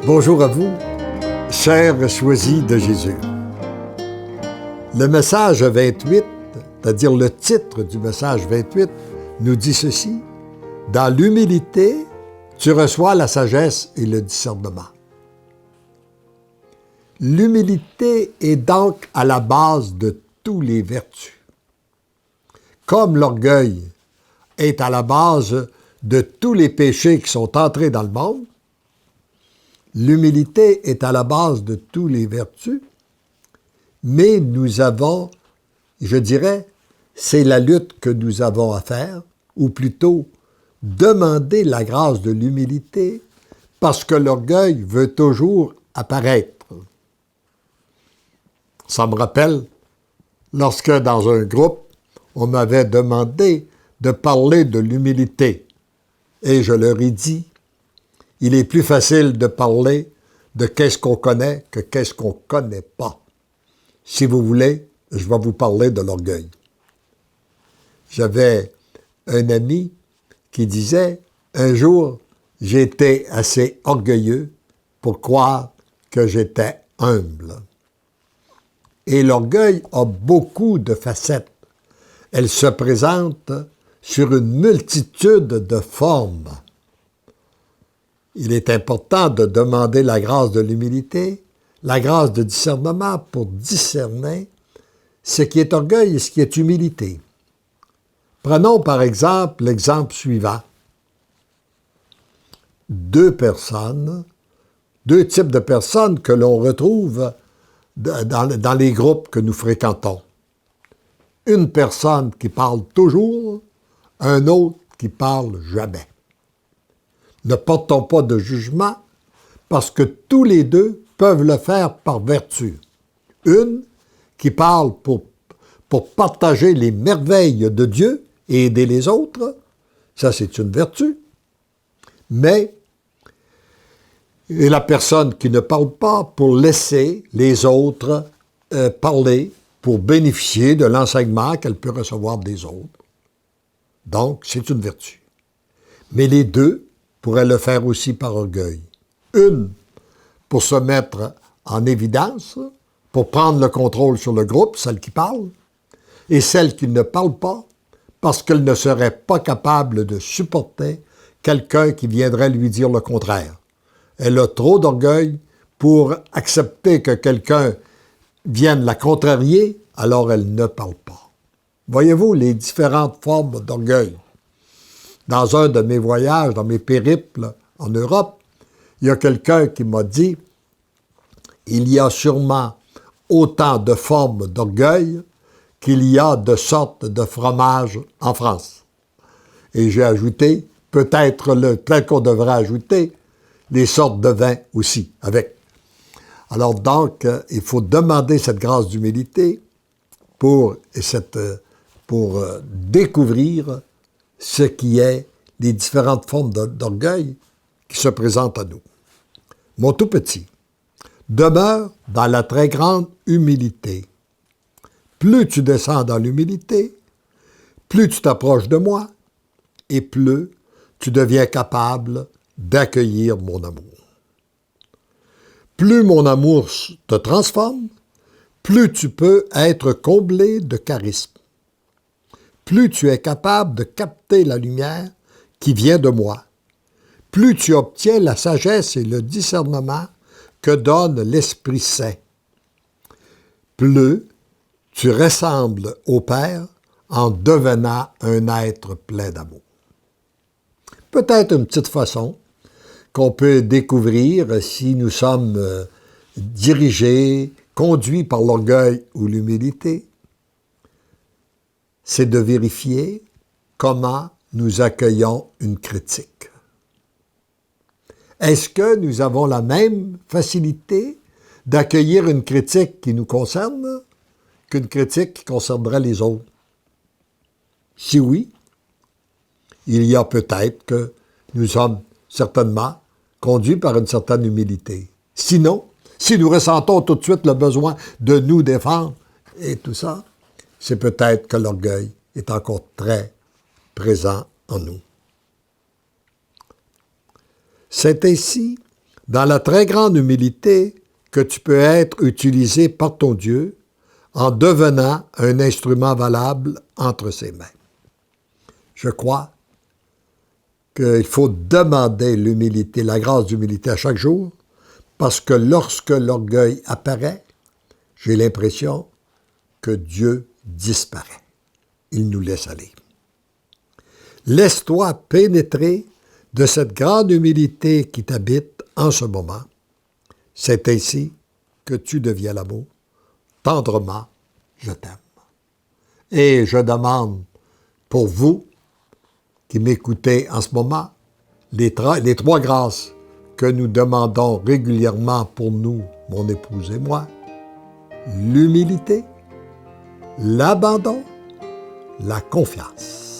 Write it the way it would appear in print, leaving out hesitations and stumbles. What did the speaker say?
Bonjour à vous, chers choisis de Jésus. Le message 28, c'est-à-dire le titre du message 28, nous dit ceci: « Dans l'humilité, tu reçois la sagesse et le discernement. » L'humilité est donc à la base de toutes les vertus. Comme l'orgueil est à la base de tous les péchés qui sont entrés dans le monde, l'humilité est à la base de toutes les vertus, mais nous avons, je dirais, c'est la lutte que nous avons à faire, ou plutôt demander la grâce de l'humilité, parce que l'orgueil veut toujours apparaître. Ça me rappelle, lorsque dans un groupe, on m'avait demandé de parler de l'humilité, et je leur ai dit, il est plus facile de parler de qu'est-ce qu'on connaît que qu'est-ce qu'on ne connaît pas. Si vous voulez, je vais vous parler de l'orgueil. J'avais un ami qui disait, un jour, j'étais assez orgueilleux pour croire que j'étais humble. Et l'orgueil a beaucoup de facettes. Elle se présente sur une multitude de formes. Il est important de demander la grâce de l'humilité, la grâce de discernement pour discerner ce qui est orgueil et ce qui est humilité. Prenons par exemple l'exemple suivant. Deux types de personnes que l'on retrouve dans les groupes que nous fréquentons. Une personne qui parle toujours, un autre qui parle jamais. Ne portons pas de jugement parce que tous les deux peuvent le faire par vertu. Une qui parle pour partager les merveilles de Dieu et aider les autres, ça c'est une vertu. Mais et la personne qui ne parle pas pour laisser les autres parler, pour bénéficier de l'enseignement qu'elle peut recevoir des autres. Donc, c'est une vertu. Mais les deux pourrait le faire aussi par orgueil. Une, pour se mettre en évidence, pour prendre le contrôle sur le groupe, celle qui parle, et celle qui ne parle pas, parce qu'elle ne serait pas capable de supporter quelqu'un qui viendrait lui dire le contraire. Elle a trop d'orgueil pour accepter que quelqu'un vienne la contrarier, alors elle ne parle pas. Voyez-vous les différentes formes d'orgueil. Dans un de mes voyages, dans mes périples en Europe, il y a quelqu'un qui m'a dit « Il y a sûrement autant de formes d'orgueil qu'il y a de sortes de fromages en France. » Et j'ai ajouté, peut-être qu'on devrait ajouter, les sortes de vin aussi, avec. Alors donc, il faut demander cette grâce d'humilité pour découvrir ce qui est les différentes formes d'orgueil qui se présentent à nous. Mon tout petit, demeure dans la très grande humilité. Plus tu descends dans l'humilité, plus tu t'approches de moi et plus tu deviens capable d'accueillir mon amour. Plus mon amour te transforme, plus tu peux être comblé de charisme. Plus tu es capable de capter la lumière qui vient de moi, plus tu obtiens la sagesse et le discernement que donne l'Esprit Saint. Plus tu ressembles au Père en devenant un être plein d'amour. Peut-être une petite façon qu'on peut découvrir si nous sommes dirigés, conduits par l'orgueil ou l'humilité, c'est de vérifier comment nous accueillons une critique. Est-ce que nous avons la même facilité d'accueillir une critique qui nous concerne qu'une critique qui concernerait les autres? Si oui, il y a peut-être que nous sommes certainement conduits par une certaine humilité. Sinon, si nous ressentons tout de suite le besoin de nous défendre et tout ça, c'est peut-être que l'orgueil est encore très présent en nous. C'est ainsi dans la très grande humilité que tu peux être utilisé par ton Dieu en devenant un instrument valable entre ses mains. Je crois qu'il faut demander l'humilité, la grâce d'humilité à chaque jour, parce que lorsque l'orgueil apparaît, j'ai l'impression que Dieu disparaît. Il nous laisse aller. Laisse-toi pénétrer de cette grande humilité qui t'habite en ce moment. C'est ainsi que tu deviens l'amour. Tendrement, je t'aime. Et je demande pour vous qui m'écoutez en ce moment, les trois grâces que nous demandons régulièrement pour nous, mon épouse et moi, l'humilité, l'abandon, la confiance.